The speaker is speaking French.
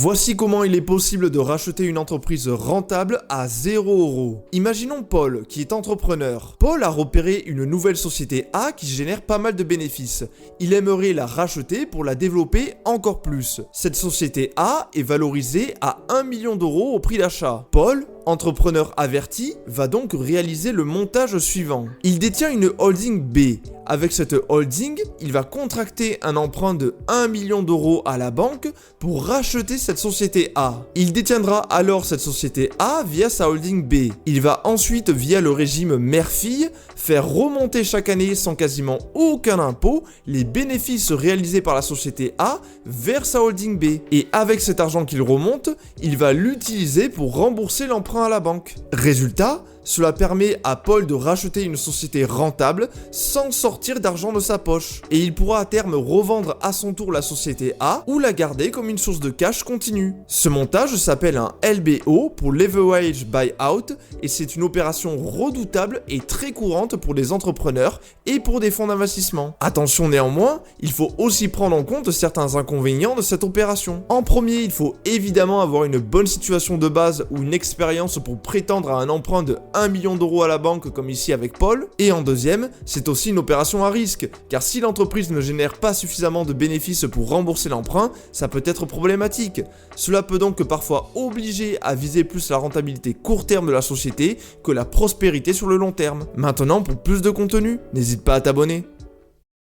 Voici comment il est possible de racheter une entreprise rentable à 0 €. Imaginons Paul, qui est entrepreneur. Paul a repéré une nouvelle société A qui génère pas mal de bénéfices. Il aimerait la racheter pour la développer encore plus. Cette société A est valorisée à 1 million d'euros au prix d'achat. Paul, entrepreneur averti, va donc réaliser le montage suivant. Il détient une holding B. Avec cette holding, il va contracter un emprunt de 1 million d'euros à la banque pour racheter cette société A. Il détiendra alors cette société A via sa holding B. Il va ensuite, via le régime mère-fille, faire remonter chaque année sans quasiment aucun impôt les bénéfices réalisés par la société A vers sa holding B. Et avec cet argent qu'il remonte, il va l'utiliser pour rembourser l'emprunt à la banque. Résultat, cela permet à Paul de racheter une société rentable sans sortir d'argent de sa poche. Et il pourra à terme revendre à son tour la société A ou la garder comme une source de cash continue. Ce montage s'appelle un LBO pour Leverage Buyout et c'est une opération redoutable et très courante pour les entrepreneurs et pour des fonds d'investissement. Attention néanmoins, il faut aussi prendre en compte certains inconvénients de cette opération. En premier, il faut évidemment avoir une bonne situation de base ou une expérience pour prétendre à un emprunt de 1 million d'euros à la banque comme ici avec Paul. Et en deuxième, c'est aussi une opération à risque, car si l'entreprise ne génère pas suffisamment de bénéfices pour rembourser l'emprunt, ça peut être problématique. Cela peut donc parfois obliger à viser plus la rentabilité court terme de la société que la prospérité sur le long terme. Maintenant, pour plus de contenu, n'hésite pas à t'abonner.